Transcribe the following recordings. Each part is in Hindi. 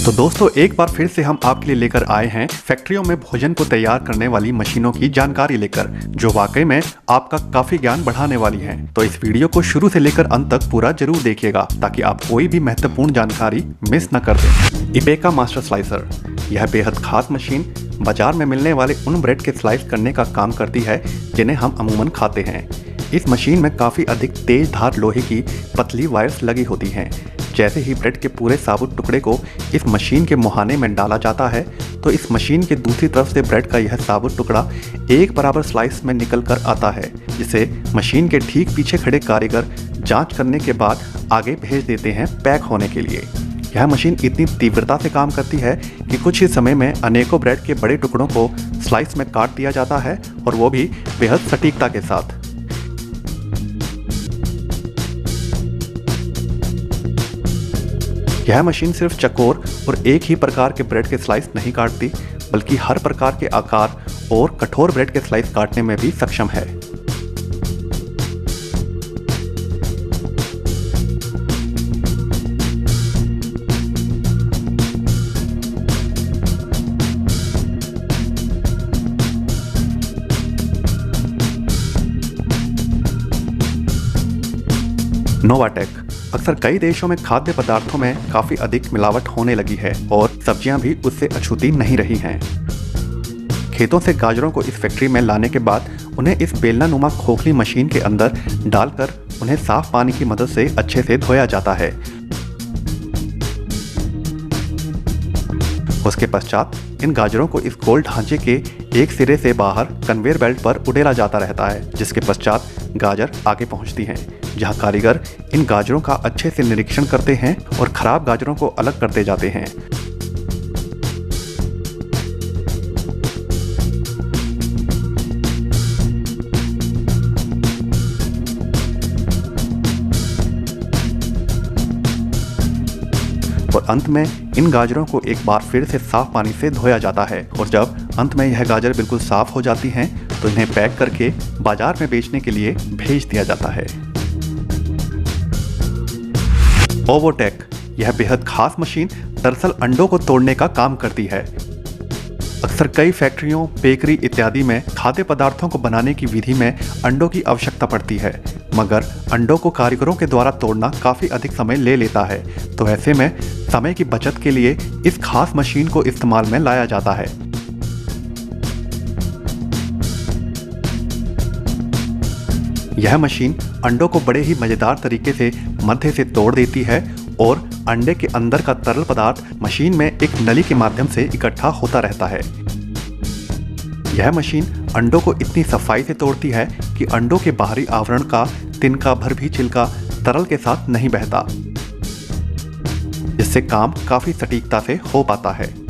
तो दोस्तों एक बार फिर से हम आपके लिए लेकर आए हैं फैक्ट्रियों में भोजन को तैयार करने वाली मशीनों की जानकारी लेकर, जो वाकई में आपका काफी ज्ञान बढ़ाने वाली है। तो इस वीडियो को शुरू से लेकर अंत तक पूरा जरूर देखिएगा ताकि आप कोई भी महत्वपूर्ण जानकारी मिस न कर दें। इपेका मास्टर स्लाइसर, यह बेहद खास मशीन बाजार में मिलने वाले उन ब्रेड के स्लाइस करने का काम करती है जिन्हें हम अमूमन खाते हैं। इस मशीन में काफ़ी अधिक तेज धार लोहे की पतली वायर्स लगी होती हैं। जैसे ही ब्रेड के पूरे साबुत टुकड़े को इस मशीन के मुहाने में डाला जाता है तो इस मशीन के दूसरी तरफ से ब्रेड का यह साबुत टुकड़ा एक बराबर स्लाइस में निकल कर आता है, जिसे मशीन के ठीक पीछे खड़े कारीगर जांच करने के बाद आगे भेज देते हैं पैक होने के लिए। यह मशीन इतनी तीव्रता से काम करती है कि कुछ ही समय में अनेकों ब्रेड के बड़े टुकड़ों को स्लाइस में काट दिया जाता है, और वो भी बेहद सटीकता के साथ। यह मशीन सिर्फ चकोर और एक ही प्रकार के ब्रेड के स्लाइस नहीं काटती, बल्कि हर प्रकार के आकार और कठोर ब्रेड के स्लाइस काटने में भी सक्षम है। नोवाटेक। अक्सर कई देशों में खाद्य पदार्थों में काफ़ी अधिक मिलावट होने लगी है और सब्जियां भी उससे अछूती नहीं रही हैं। खेतों से गाजरों को इस फैक्ट्री में लाने के बाद उन्हें इस बेलनानुमा खोखली मशीन के अंदर डालकर उन्हें साफ पानी की मदद से अच्छे से धोया जाता है। उसके पश्चात इन गाजरों को इस गोल ढांचे के एक सिरे से बाहर कन्वेयर बेल्ट पर उड़ेला जाता रहता है, जिसके पश्चात गाजर आगे पहुंचती हैं, जहां कारीगर इन गाजरों का अच्छे से निरीक्षण करते हैं और खराब गाजरों को अलग करते जाते हैं। और अंत में इन गाजरों को एक बार फिर से साफ पानी से धोया जाता है, और जब अंत में यह गाजर बिल्कुल साफ हो जाती हैं तो इन्हें पैक करके बाजार में बेचने के लिए भेज दिया जाता है। ओवोटेक, यह बेहद खास मशीन दरअसल अंडों को तोड़ने का काम करती है। अक्सर कई फैक्ट्रियों, बेकरी इत्यादि में खाद्य पदार्थों को बनाने की विधि में अंडों की आवश्यकता पड़ती है, मगर अंडों को कारीगरों के द्वारा तोड़ना काफ़ी अधिक समय ले लेता है। तो ऐसे में समय की बचत के लिए इस खास मशीन को इस्तेमाल में लाया जाता है। यह मशीन अंडों को बड़े ही मज़ेदार तरीके से मध्य से तोड़ देती है और अंडे के अंदर का तरल पदार्थ मशीन में एक नली के माध्यम से इकट्ठा होता रहता है। यह मशीन अंडों को इतनी सफाई से तोड़ती है कि अंडों के बाहरी आवरण का तिनका भर भी छिलका तरल के साथ नहीं बहता, जिससे काम काफी सटीकता से हो पाता है।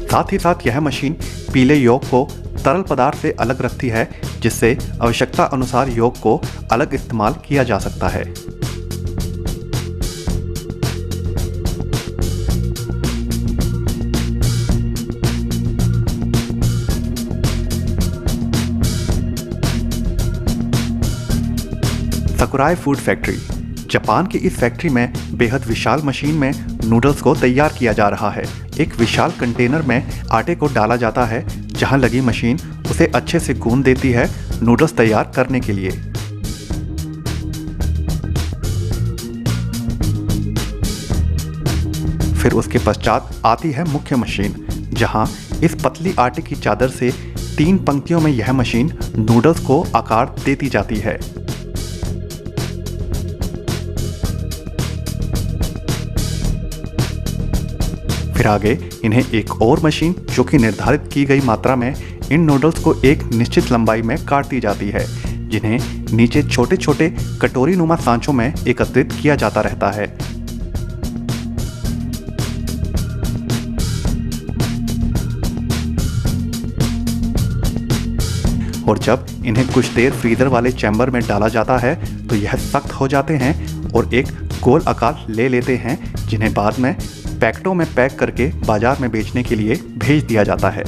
साथ ही साथ यह मशीन पीले योग को तरल पदार्थ से अलग रखती है, जिससे आवश्यकता अनुसार योग को अलग इस्तेमाल किया जा सकता है। सकुराई फूड फैक्ट्री। जापान की इस फैक्ट्री में बेहद विशाल मशीन में नूडल्स को तैयार किया जा रहा है। एक विशाल कंटेनर में आटे को डाला जाता है, जहां लगी मशीन उसे अच्छे से गूंद देती है नूडल्स तैयार करने के लिए। फिर उसके पश्चात आती है मुख्य मशीन, जहां इस पतली आटे की चादर से 3 पंक्तियों में यह मशीन नूडल्स को आकार देती जाती है। फिर आगे इन्हें एक और मशीन, जो कि निर्धारित की गई मात्रा में इन नूडल्स को एक निश्चित लंबाई में काटती जाती है, जिन्हें नीचे छोटे छोटे कटोरी नुमा सांचों में एकत्रित किया जाता रहता है। और जब इन्हें कुछ देर फ्रीजर वाले चैम्बर में डाला जाता है तो यह सख्त हो जाते हैं और एक गोल आकार ले लेते हैं, जिन्हें बाद में पैकेटों में पैक करके बाजार में बेचने के लिए भेज दिया जाता है।